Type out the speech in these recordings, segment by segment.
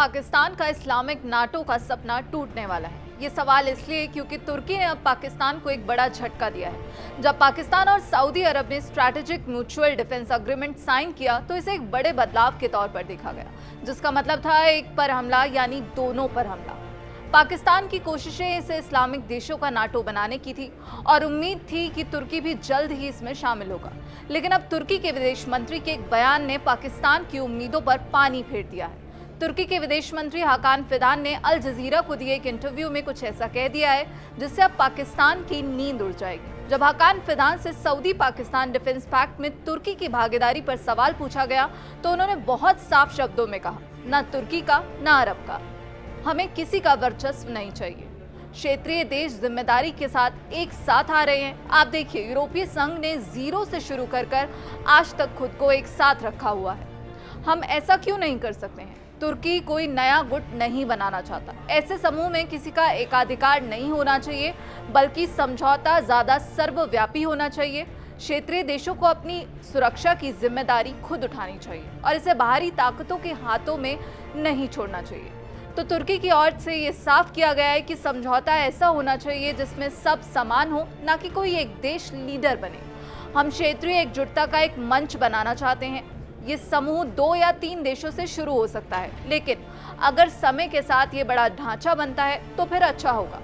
पाकिस्तान का Islamic NATO का सपना टूटने वाला है। ये सवाल इसलिए क्योंकि तुर्की ने अब पाकिस्तान को एक बड़ा झटका दिया है। जब पाकिस्तान और सऊदी अरब ने strategic mutual defence agreement sign किया तो इसे एक बड़े बदलाव के तौर पर देखा गया, जिसका मतलब था एक पर हमला यानी दोनों पर हमला। पाकिस्तान की कोशिशें इसे इस्लामिक देशों का नाटो बनाने की थी और उम्मीद थी कि तुर्की भी जल्द ही इसमें शामिल होगा। लेकिन अब तुर्की के विदेश मंत्री के एक बयान ने पाकिस्तान की उम्मीदों पर पानी फेर दिया है। तुर्की के विदेश मंत्री हाकान फिदान ने अल जजीरा को दिए एक इंटरव्यू में कुछ ऐसा कह दिया है जिससे अब पाकिस्तान की नींद उड़ जाएगी। जब हाकान फिदान से सऊदी पाकिस्तान डिफेंस पैक्ट में तुर्की की भागीदारी पर सवाल पूछा गया तो उन्होंने बहुत साफ शब्दों में कहा, न तुर्की का न अरब का, हमें किसी का वर्चस्व नहीं चाहिए। क्षेत्रीय देश जिम्मेदारी के साथ एक साथ आ रहे हैं। आप देखिए, यूरोपीय संघ ने जीरो से शुरू कर आज तक खुद को एक साथ रखा हुआ है। हम ऐसा क्यों नहीं कर सकते हैं? तुर्की कोई नया गुट नहीं बनाना चाहता। ऐसे समूह में किसी का एकाधिकार नहीं होना चाहिए, बल्कि समझौता ज्यादा सर्वव्यापी होना चाहिए। क्षेत्रीय देशों को अपनी सुरक्षा की जिम्मेदारी खुद उठानी चाहिए और इसे बाहरी ताकतों के हाथों में नहीं छोड़ना चाहिए। तो तुर्की की ओर से ये साफ किया गया है कि समझौता ऐसा होना चाहिए जिसमें सब समान हो, ना कि कोई एक देश लीडर बने। हम क्षेत्रीय एकजुटता का एक मंच बनाना चाहते हैं। ये समूह 2 या 3 देशों से शुरू हो सकता है, लेकिन अगर समय के साथ ये बड़ा ढांचा बनता है तो फिर अच्छा होगा।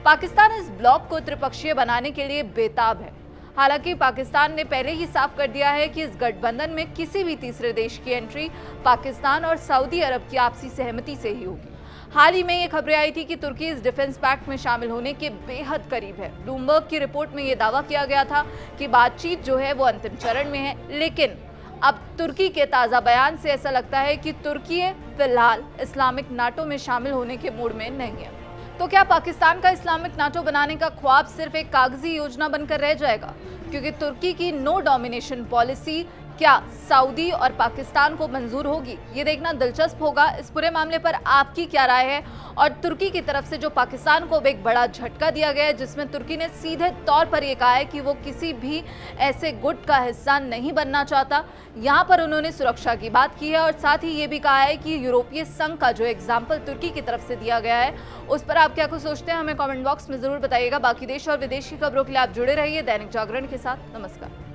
पाकिस्तान इस ब्लॉक को त्रिपक्षीय बनाने के लिए बेताब है। हालांकि पाकिस्तान ने पहले ही साफ कर दिया है कि इस गठबंधन में किसी भी तीसरे देश की एंट्री पाकिस्तान और सऊदी अरब की आपसी सहमति से ही होगी। हाल ही में ये खबरें आई थी कि तुर्की इस डिफेंस पैक्ट में शामिल होने के बेहद करीब है। ब्लूमबर्ग की रिपोर्ट में ये दावा किया गया था कि बातचीत जो है वो अंतिम चरण में है, लेकिन अब तुर्की के ताज़ा बयान से ऐसा लगता है कि तुर्की फिलहाल इस्लामिक नाटो में शामिल होने के मूड में नहीं है। तो क्या पाकिस्तान का इस्लामिक नाटो बनाने का ख्वाब सिर्फ एक कागजी योजना बनकर रह जाएगा? क्योंकि तुर्की की नो डोमिनेशन पॉलिसी क्या सऊदी और पाकिस्तान को मंजूर होगी? ये देखना दिलचस्प होगा। इस पूरे मामले पर आपकी क्या राय है? और तुर्की की तरफ से जो पाकिस्तान को एक बड़ा झटका दिया गया है, जिसमें तुर्की ने सीधे तौर पर यह कहा है कि वो किसी भी ऐसे गुट का हिस्सा नहीं बनना चाहता। यहाँ पर उन्होंने सुरक्षा की बात की है और साथ ही ये भी कहा है कि यूरोपीय संघ का जो एग्जाम्पल तुर्की की तरफ से दिया गया है, उस पर आप क्या कुछ सोचते हैं? हमें कॉमेंट बॉक्स में जरूर बताइएगा। बाकी देश और विदेश की खबरों के लिए आप जुड़े रहिए दैनिक जागरण के साथ। नमस्कार।